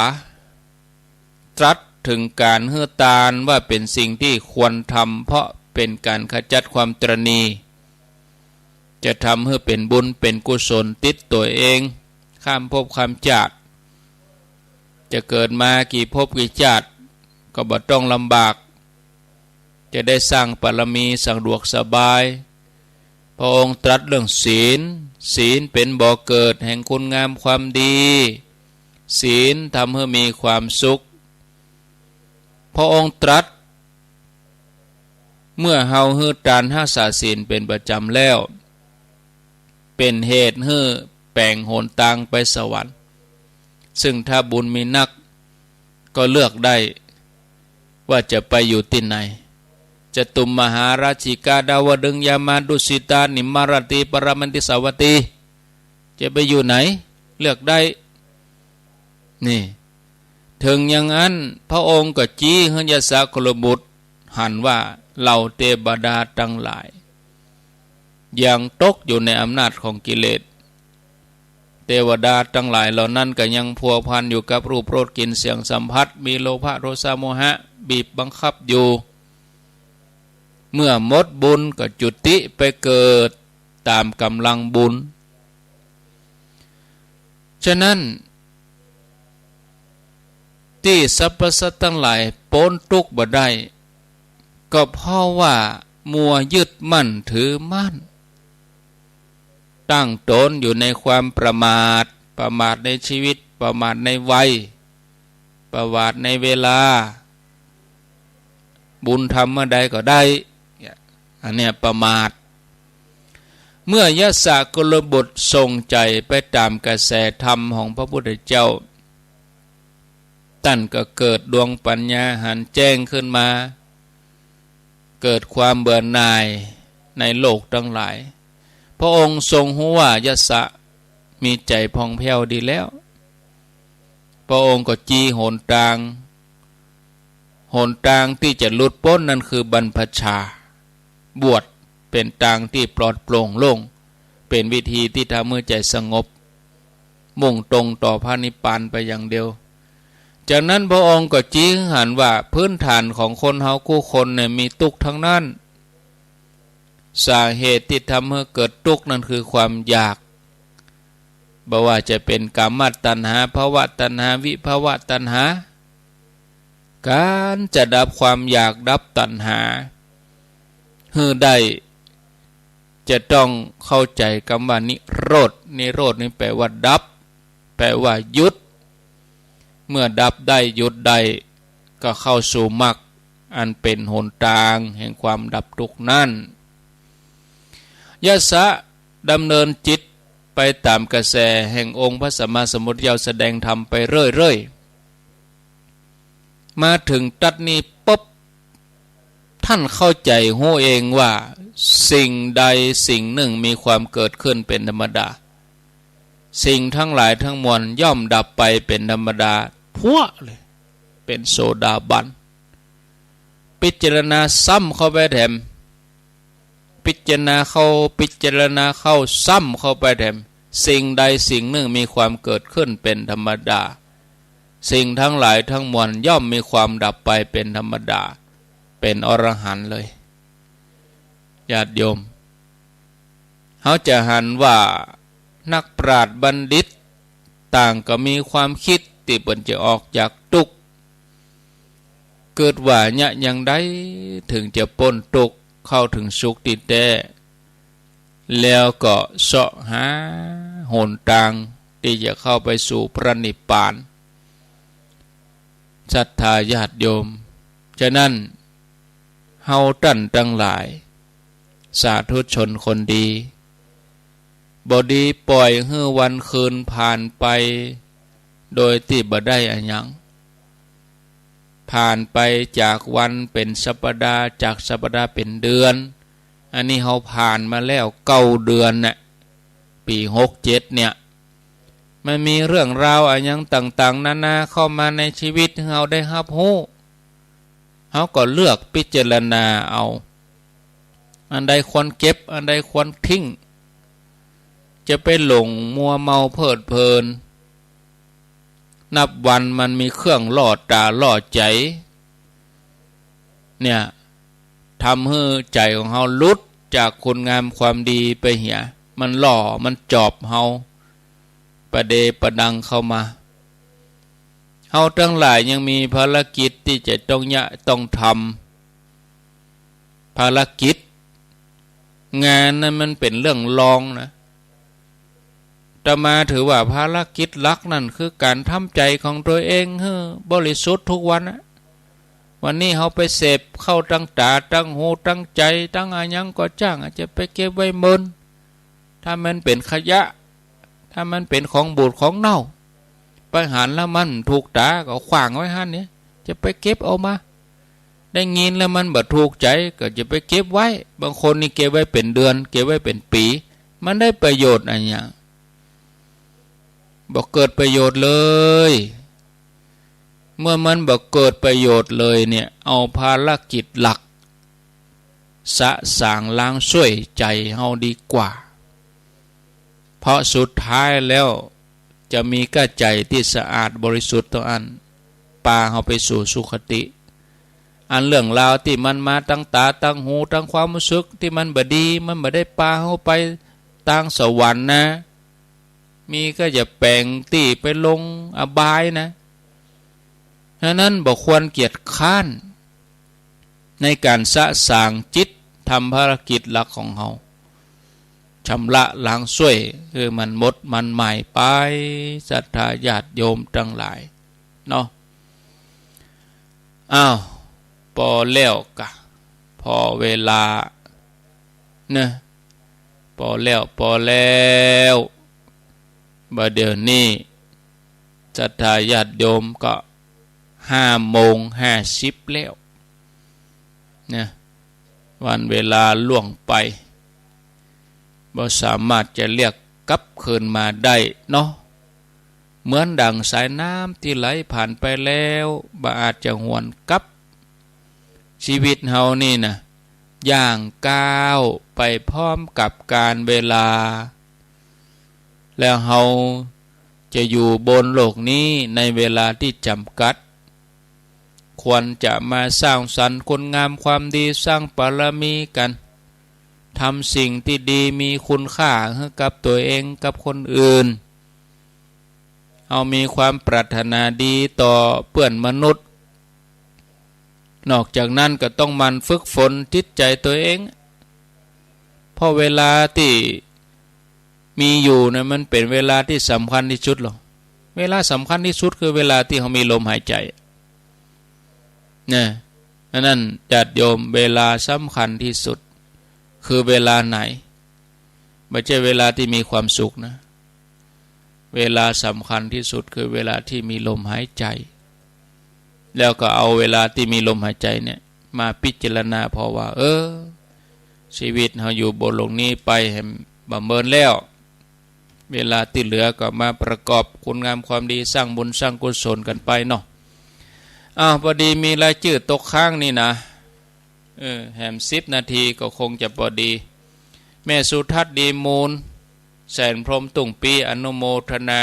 ตรัสถึงการเฮือตาลว่าเป็นสิ่งที่ควรทำเพราะเป็นการขจัดความตรณีจะทำให้เป็นบุญเป็นกุศลติดตัวเองข้ามภพข้ามชาติจะเกิดมากี่ภพกี่ชาติก็บ่ต้องลำบากจะได้สร้างบารมีสะดวกสบายพระองค์ตรัสเรื่องศีลเป็นบ่อเกิดแห่งคุณงามความดีศีลทำให้มีความสุขพระองค์ตรัสเมื่อเฮาฮือการรักษาศีลเป็นประจำแล้วเป็นเหตุให้แปลงโหนทางไปสวรรค์ซึ่งถ้าบุญมีนักก็เลือกได้ว่าจะไปอยู่ที่ไหนจะตุมมหาราชิกาดาวดึงยามาดุสิตานิมารติปรมันติสาวัติจะไปอยู่ไหนเลือกได้นี่ถึงอย่างนั้นพระองค์ก็จี้ให้ยศกุลบุตรหันว่าเหล่าเทวดาทั้งหลายยังตกอยู่ในอำนาจของกิเลสเทวดาทั้งหลายเหล่านั้นก็ยังพัวพันอยู่กับรูปรสกลิ่นเสียงสัมผัสมีโลภะโทสะโมหะบีบบังคับอยู่เมื่อหมดบุญก็จุติไปเกิดตามกำลังบุญฉะนั้นที่สรรพสัตว์ทั้งหลายพ้นทุกข์บ่ได้ก็เพราะว่ามัวยึดมั่นถือมั่นตั้งตนอยู่ในความประมาทในชีวิตประมาทในวัยประมาทในเวลาบุญทำเมื่อใดก็ได้อันเนี้ยประมาทเมื่อยศกุลบุตรทรงใจไปตามกระแสธรรมของพระพุทธเจ้าท่านก็เกิดดวงปัญญาหันแจ้งขึ้นมาเกิดความเบื่อหน่ายในโลกทั้งหลายพระองค์ทรงรู้ว่ายศมีใจพองแผ้วดีแล้วพระองค์ก็จี้หนทางที่จะหลุดพ้นนั่นคือบรรพชา บวชเป็นทางที่ปลอดโปร่งโล่งเป็นวิธีที่ทำให้ใจสงบมุ่งตรงต่อพระนิพพานไปอย่างเดียวจากนั้นพระองค์ก็ชี้หันว่าพื้นฐานของคนเฮาคู่คนเนี่ยมีทุกข์ทั้งนั้นสาเหตุที่ทำให้เกิดทุกข์นั้นคือความอยากบ่ว่าจะเป็นกามตัณหาภวตัณหาวิภวตัณหาการจะดับความอยากดับตัณหาให้ได้จะต้องเข้าใจคำว่านิโรธนิโรธนี่แปลว่าดับแปลว่าหยุดเมื่อดับได้หยุดได้ก็เข้าสู่มรรคอันเป็นหนทางแห่งความดับทุกข์นั้นยะสะดำเนินจิตไปตามกระแสแห่งองค์พระสัมมาสัมพุทธเจ้าแสดงธรรมไปเรื่อยๆมาถึงตัดนี้ปุ๊บท่านเข้าใจหูเองว่าสิ่งใดสิ่งหนึ่งมีความเกิดขึ้นเป็นธรรมดาสิ่งทั้งหลายทั้งมวลย่อมดับไปเป็นธรรมดาพัวเลยเป็นโสดาบันพิจารณาซ้ำเข้าไปแถมพิจารณาเข้าซ้ำเข้าไปแถมสิ่งใดสิ่งหนึ่งมีความเกิดขึ้นเป็นธรรมดาสิ่งทั้งหลายทั้งมวลย่อมมีความดับไปเป็นธรรมดาเป็นอรหันต์เลยญาติโยมเขาจะหันว่านักปราชญ์บัณฑิตต่างก็มีความคิดที่เปิ่นจะออกจากทุกข์เกิดว่าเนี่ยยังได้ถึงจะพ้นทุกข์เข้าถึงสุขติดแท้แล้วก็เสาะหาหนทางที่จะเข้าไปสู่พระนิพพานศรัทธาญาติโยมฉะนั้นเฮาท่านทั้งหลายสาธุชนคนดีบ่ดีปล่อยให้วันคืนผ่านไปโดยที่บ่ได้อันหยังผ่านไปจากวันเป็นสัปดาห์จากสัปดาห์เป็นเดือนอันนี้เฮาผ่านมาแล้ว9 เดือนน่ะปี67เนี่ยมันมีเรื่องราวอันหยังต่างๆนานาเข้ามาในชีวิตเฮาได้รับรู้เฮาก็เลือกพิจารณาเอาอันใดควรเก็บอันใดควรทิ้งจะไปหลงมัวเมาเพลิดเพลินนับวันมันมีเครื่องล่อตาล่อใจเนี่ยทำให้ใจของเฮาหลุดจากคุณงามความดีไปเหี่ยมันล่อมันจอบเฮาประเดประดังเข้ามาเฮาทั้งหลายยังมีภารกิจที่จะต้องทำภารกิจงานนั้นมันเป็นเรื่องรองนะแต่มาถือว่าภารกิจหลักนั่นคือการทำใจของตัวเองให้บริสุทธิ์ทุกวันนะวันนี้เขาไปเสพเข้าตั้งตาตั้งหูตั้งใจตั้งอายังก็จ้างอาจจะไปเก็บไว้มึนถ้ามันเป็นขยะถ้ามันเป็นของบูดของเน่าไปหันแล้วมันถูกตาก็ขวางไว้หันเนี่ยจะไปเก็บเอามาได้ยินแล้วมันบ่ถูกใจก็จะไปเก็บไว้บางคนนี่เก็บไว้เป็นเดือนเก็บไว้เป็นปีมันได้ประโยชน์อะไรอย่างบอกเกิดประโยชน์เลยเมื่อมันบอกเกิดประโยชน์เลยเนี่ยเอาภารกิจหลักสะสางล้างช่วยใจเฮาดีกว่าเพราะสุดท้ายแล้วจะมีกระใจที่สะอาดบริสุทธิ์ตัวอันพาเฮาไปสู่สุคติอันเรื่องราวที่มันมาตั้งตาตั้งหูตั้งความรู้สึกที่มันบ่ดีมันบ่ได้พาเฮาไปตั้งสวรรค์นะมีก็จะแปลงตีไปลงอบายนะฉะนั้นบ่ควรเกียจค้านในการสะสางจิตทำภารกิจหลักของเฮาชำระล้างช่วยคือมันหมดมันใหม่ไปศรัทธาญาติโยมทั้งหลายเนาะอ้าวพอแล้วกะพอเวลานะพอแล้วบัดเดี๋ยวนี้ศรัทธาญาติโยมก็5:50แล้วนะวันเวลาล่วงไปบ่สามารถจะเรียกกลับคืนมาได้เนาะเหมือนดังสายน้ำที่ไหลผ่านไปแล้วบ่อาจจะหวนกลับชีวิตเฮานี่นะ ย่างก้าวไปพร้อมกับการเวลาแล้วเราจะอยู่บนโลกนี้ในเวลาที่จำกัดควรจะมาสร้างสรรค์คุณงามความดีสร้างบารมีกันทำสิ่งที่ดีมีคุณค่าให้กับตัวเองกับคนอื่นเอามีความปรารถนาดีต่อเพื่อนมนุษย์นอกจากนั้นก็ต้องมันฝึกฝนจิตใจตัวเองเพราะเวลาที่มีอยู่เนี่ยมันเป็นเวลาที่สำคัญที่สุดหรอกเวลาสำคัญที่สุดคือเวลาที่เขามีลมหายใจเนี่ยนั่นญาติโยมเวลาสำคัญที่สุดคือเวลาไหนไม่ใช่เวลาที่มีความสุขนะเวลาสำคัญที่สุดคือเวลาที่มีลมหายใจแล้วก็เอาเวลาที่มีลมหายใจเนี่ยมาพิจารณาพอว่าชีวิตเราอยู่บนโลกนี้ไปให้บำเพ็ญแล้วเวลาที่เหลือก็มาประกอบคุณงามความดีสร้างบุญสร้างกุศลกันไปเนาะพอดีมีรายชื่อตกค้างนี่นะแหม10 นาทีก็คงจะพอดีแม่สุทัศน์ดีมูลแสนพรหมตุ่งปีอนุโมทนา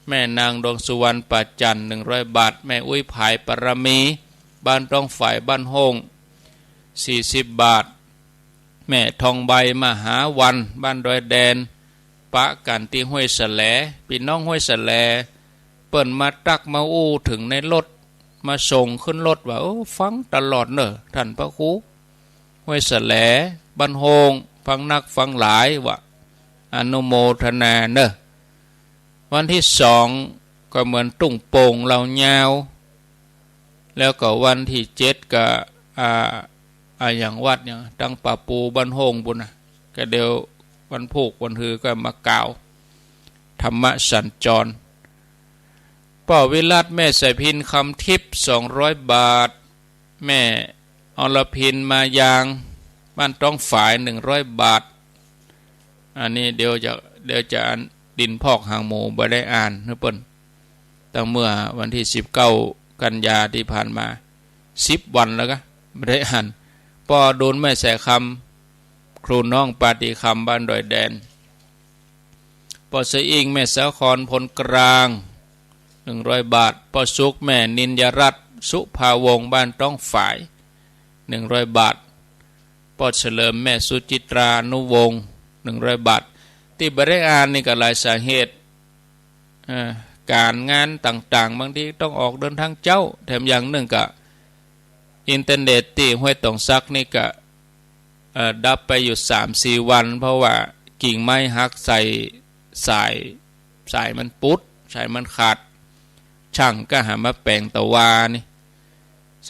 แม่นางดวงสุวรรณปัจจัน100 บาทแม่อุ้ยผายปรมีบ้านต้องฝ่ายบ้านห้อง40 บาทแม่ทองใบมหาวันบ้านดอยแดนปะกันที่ห้วยแสลพี่น้องห้วยแสลเปิ้นมาตักมาอู้ถึงในรถมาส่งขึ้นรถว่าฟังตลอดเนอะท่านพระครูห้วยแสลบ้านห้องฟังนักฟังหลายว่าอนุโมทนาเนอะวันที่2ก็เหมือนตุ้งโป่งเรายาวแล้วก็วันที่7ก็อย่างวัดเนี่ยตั้งป่าปูบ้านโฮงบุญนะก็เดี๋ยววันพุกวันฮือก็มากล่าวธรรมะสัญจรป่อวิรัตแม่ใส่พินคำทิพย์200 บาทแม่อรพินมายางบ้านต้องฝ่าย100 บาทอันนี้เดี๋ยวจะดินพอกหางหมูบ่ได้อ่านนะเปิ้นตั้งเมื่อวันที่19 กันยาที่ผ่านมา10 วันแล้วก็ไม่ได้อ่านปอโดนแม่แสคำครูน้องปาติคำบ้านดอยแดนปอเสอิงแม่สาครพลกลาง100 บาทปอสุกแม่นินยรัตน์สุภาวงศ์บ้านต้องฝ่าย100 บาทปอเฉลิมแม่สุจิตรานุวงศ์100 บาทที่บริอ่านนี่ก็หลายสาเหตุการงานต่างๆบางทีต้องออกเดินทางเจ้าแถมอย่างหนึ่งก็อินเทอร์เน็ตที่ห้วยตองซักนี่ก็ดับไปอยู่ 3-4 วันเพราะว่ากิ่งไม้หักใส่สายมันปุดสายมันขาดช่างก็หามาแปลงตะวานี่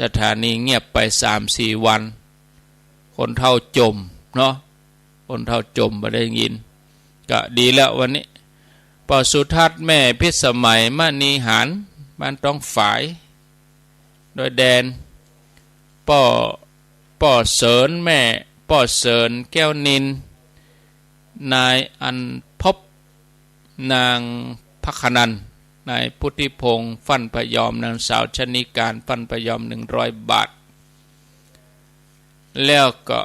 สถานีเงียบไป 3-4 วันคนเท่าจมเนาะคนเท่าจมไม่ได้ยินก็ดีแล้ววันนี้ปอสุทัศน์แม่พิสมัยมณีหารบ้านต้องฝ่ายโดยแดนป่อเสริญแม่ป่อเสริญแก้วนินนายอันพบนางพักนันนายพุทธิพงศ์ฟันพยอมนางสาวชนิการฟันพยอม100 บาทแล้วก็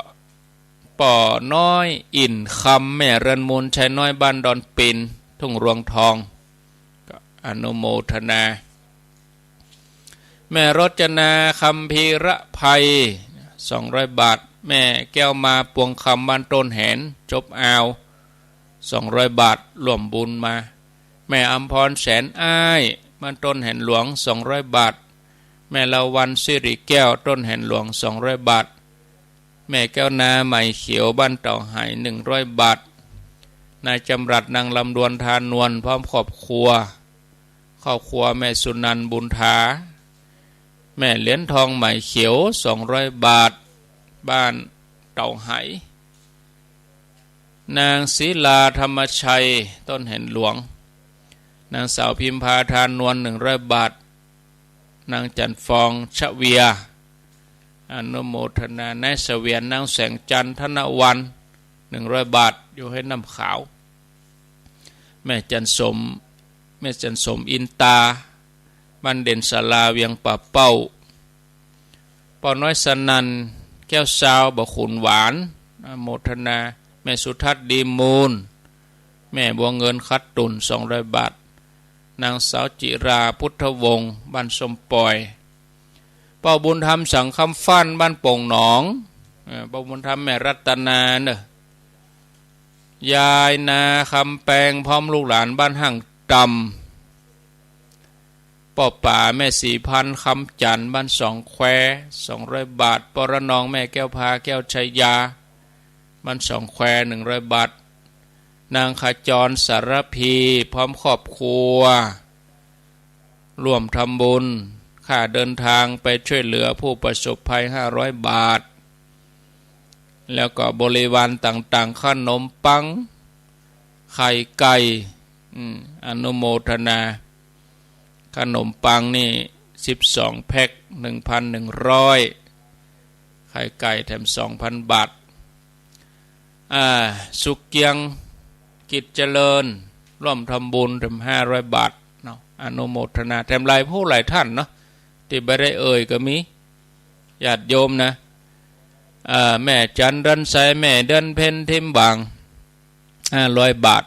ป่อน้อยอินคำแม่เรือนมูลชายน้อยบ้านดอนปินทุ่งรวงทองก็อนุโมทนาแม่รจนาคำพีระภัย200 บาทแม่แก้วมาปวงคำบ้านต้นแหนจบอ่าว200 บาทร่วมบุญมาแม่อำพรแสนอ้ายบ้านต้นแหนหลวง200 บาทแม่ละวันสิริแก้วต้นแหนหลวง200 บาทแม่แก้วนาใหม่เขียวบ้านเต่าหาย100 บาทนายจำรัดนางลำดวนทานนวลพร้อมครอบครัวแม่สุนันท์บุญทาแม่เหรียญทองใหม่เขียว200 บาทบ้านเต่าไหนางศิลาธรรมชัยต้นแห่นหลวงนางสาวพิมพาทานนวล100 บาทนางจันฟองชะเวียอนุโมทนานายเสวียนนางแสงจันทนวัน100 บาทอยู่ให้น้ำขาวแม่จันสมอินตาบ้านเด่นศาลาเวียงป่าเป้าป่อน้อยสนัน แก้วซาวบ่ขุนหวานโมทนาแม่สุทัศน์ดีมูลแม่บัวเงินคัดตุน200 บาทนางสาวจิราพุทธวงศ์บ้านสมปอยเป้าบุญธรรมสังคำฟันบ้านโป่งหนองเป้าบุญธรรมแม่รัตนาเนอะยายนาคำแปงพร้อมลูกหลานบ้านห่างดำป่อป่าแม่4,000คำจันบ้านสองแคว200 บาทปรนองแม่แก้วพาแก้วชัยยาบ้านสองแคว100 บาทนางขจรสารพีพร้อมครอบครัวร่วมทำบุญค่าเดินทางไปช่วยเหลือผู้ประสบภัย500 บาทแล้วก็บริวารต่างๆขนมปังไข่ไก่อนุโมทนาขนมปังนี่12 แพ็ค 1,100 ไข่ไก่แถม 2,000 บาทสุกเกียงกิจเจริญร่วมทำบุญแถม500 บาทเนาะอนุโมทนาแถมหลายผู้หลายท่านเนาะที่ไม่ได้เอ่ยก็มีญาติโยมนะแม่จันรันไสแม่เดินเพ็ญทิมบาง500 บาท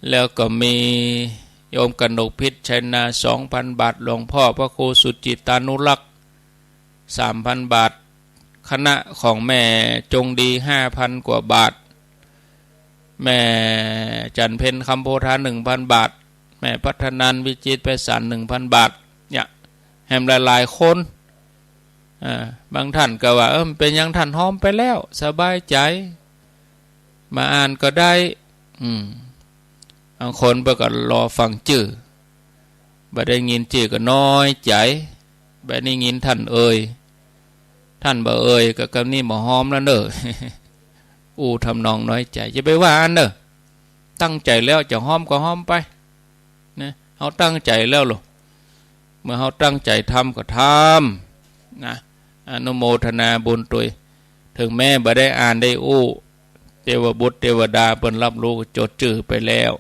แล้วก็มีโยมกนกพิษชัยนา 2,000 บาทหลวงพ่อพระครูสุจิตานุรักษ์ 3,000 บาทคณะของแม่จงดี 5,000 กว่าบาทแม่จันเพ็ญคำโพธา 1,000 บาทแม่พัฒนันวิจิตรไพศาล 1,000 บาทเนี่ยแหมหลายๆคนบางท่านก็ว่าเป็นยังท่านหอมไปแล้วสบายใจมาอ่านก็ได้บางคนไปก็รอฟังจื่อบ่ได้ยินจื่อก็น้อยใจบ่ได้ยินท่านเอ่ยท่านบ่เอ่ยก็กำนี้บ่หอมแล้วเด้อทำนองน้อยใจจะไปว่าอันเด้อตั้งใจแล้วจะหอมก็หอมไปนะเฮาตั้งใจแล้วหรอเมื่อเฮาตั้งใจทำก็ทำนะอนุโมทนาบุญตุยถึงแม่บ่ได้อ่านได้เทวบุตรเทวดาเพิ่นรับรู้จดจื่อไปแล้ว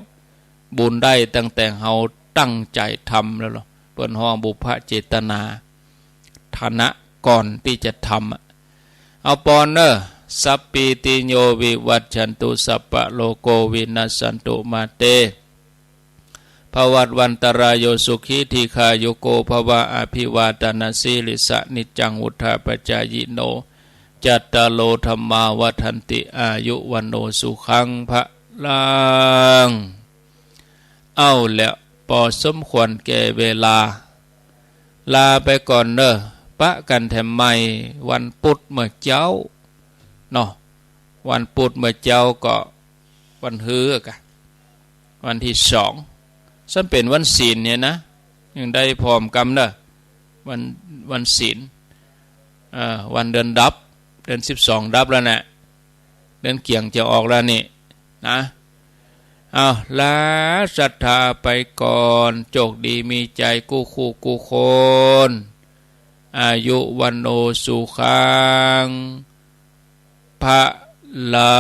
บุญได้ตั้งแต่เฮาตั้งใจทำแล้วหรอเพิ่นฮ้องบุพเจตนาฐานะก่อนที่จะทำเอาปอนเนอสัพปีติโยวิวัชชันตุสัพพะโลโกวินัสสันตุมาเตภวัตวันตรายโยสุขีทีคาโยโกภวะอภิวาทนาสีลิสะนิจังวุธาปจายโนจัตตาโลธรรมาวัฏันติอายุวันโนสุขังพระลังเอาแล้วพอสมควรแก่เวลาลาไปก่อนเด้อปะกันแถมใหม่วันพุธเมื่อเจ้าเนาะวันพุธเมื่อเจ้าก็วันฮื้อกันวันที่2ซึ่งเป็นวันศีลเนี่ยนะยังได้พร้อมกำเด้อวันศีลวันเดือนดับเดือน12ดับแล้วนะเดือนเกี่ยงจะออกแล้วนี่นะเอาลาศรัทธาไปก่อนโชคดีมีใจกู้คู่กู้คนอายุวันโนสุขังพระลา